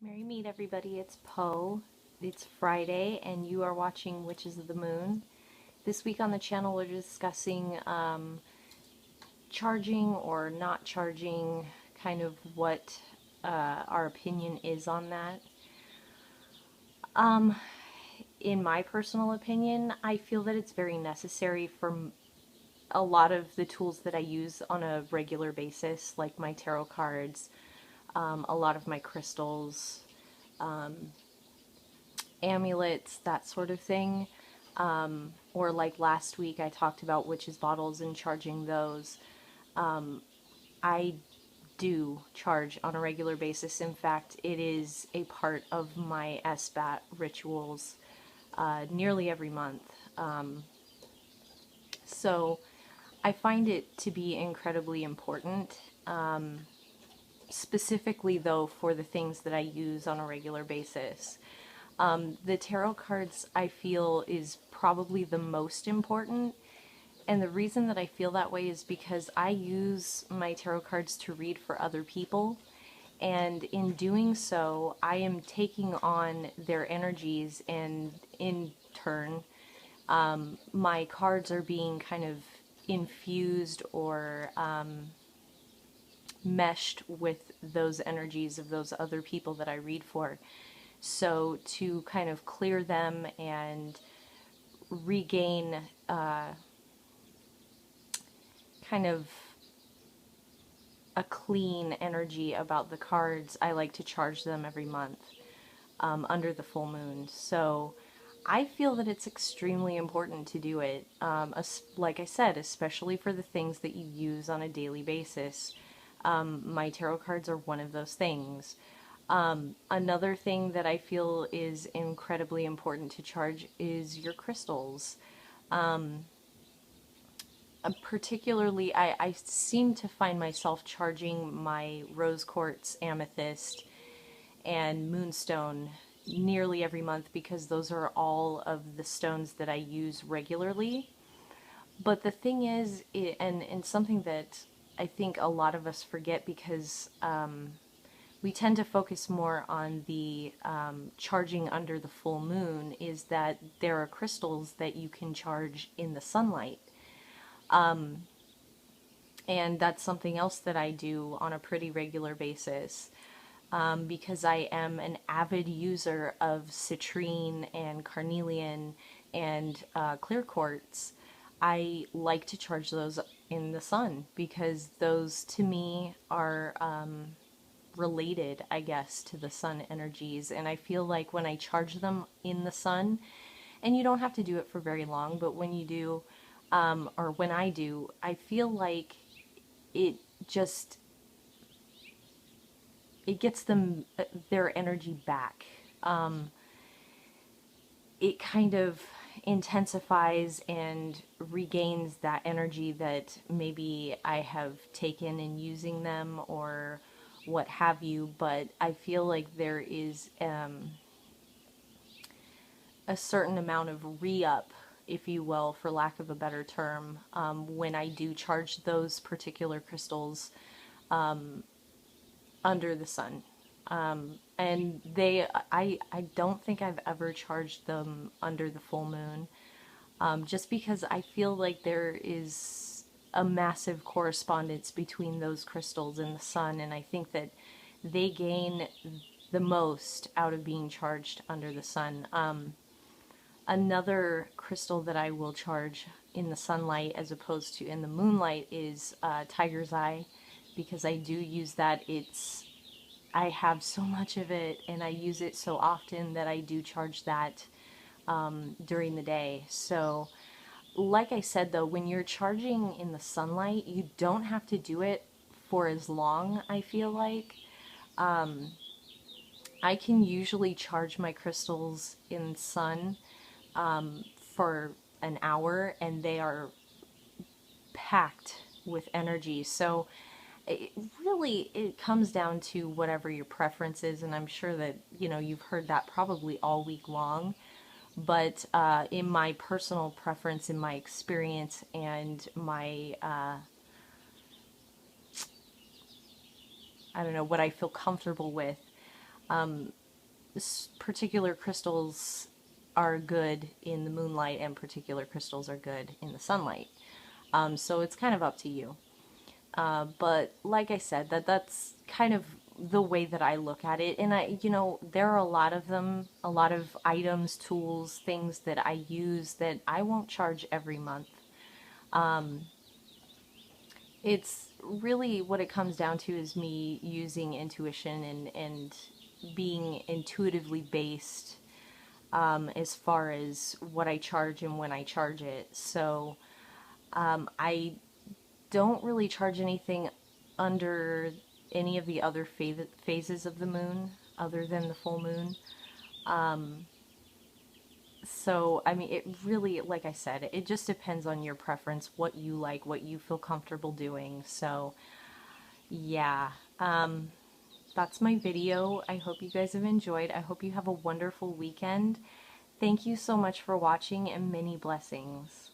Merry meet everybody, it's Poe. It's Friday and you are watching Witches of the Moon. This week on the channel we're discussing charging or not charging, kind of what our opinion is on that. In my personal opinion, I feel that it's very necessary for a lot of the tools that I use on a regular basis, like my tarot cards, a lot of my crystals, amulets, that sort of thing. Or like last week I talked about witches bottles and charging those. I do charge on a regular basis. In fact, it is a part of my SBAT rituals nearly every month. So I find it to be incredibly important, specifically though for the things that I use on a regular basis. The tarot cards I feel is probably the most important. And the reason that I feel that way is because I use my tarot cards to read for other people. And in doing so, I am taking on their energies, and in turn, my cards are being kind of infused or meshed with those energies of those other people that I read for. So to kind of clear them and regain kind of a clean energy about the cards, I like to charge them every month under the full moon. So I feel that it's extremely important to do it, like I said, especially for the things that you use on a daily basis. My tarot cards are one of those things. Another thing that I feel is incredibly important to charge is your crystals. Particularly, I seem to find myself charging my rose quartz, amethyst, and moonstone nearly every month because those are all of the stones that I use regularly. But the thing is, and something that I think a lot of us forget because we tend to focus more on the charging under the full moon, is that there are crystals that you can charge in the sunlight. And that's something else that I do on a pretty regular basis. Because I am an avid user of citrine and carnelian and clear quartz, I like to charge those in the sun because those to me are related, I guess, to the sun energies. And I feel like when I charge them in the sun, and you don't have to do it for very long, but when you do, or when I do, I feel like it just it gets them their energy back. It kind of intensifies and regains that energy that maybe I have taken in using them or what have you, but I feel like there is a certain amount of re-up, if you will, for lack of a better term, when I do charge those particular crystals under the sun. And I don't think I've ever charged them under the full moon, just because I feel like there is a massive correspondence between those crystals and the sun, and I think that they gain the most out of being charged under the sun. Another crystal that I will charge in the sunlight as opposed to in the moonlight is tiger's eye, because I do use that. I have so much of it and I use it so often that I do charge that during the day. So, like I said though, when you're charging in the sunlight, you don't have to do it for as long, I feel like. I can usually charge my crystals in sun for an hour and they are packed with energy. So it comes down to whatever your preference is, and I'm sure that you've heard that probably all week long. But in my personal preference, in my experience, and my I don't know, what I feel comfortable with, Particular crystals are good in the moonlight and particular crystals are good in the sunlight. So it's kind of up to you. But like I said, that's kind of the way that I look at it. And there are a lot of them, a lot of items, tools, things that I use that I won't charge every month. It's really what it comes down to is me using intuition and being intuitively based as far as what I charge and when I charge it. So I don't really charge anything under any of the other phases of the moon other than the full moon. So, I mean, it really, like I said, it just depends on your preference, what you like, what you feel comfortable doing. So, yeah, that's my video. I hope you guys have enjoyed. I hope you have a wonderful weekend. Thank you so much for watching and many blessings.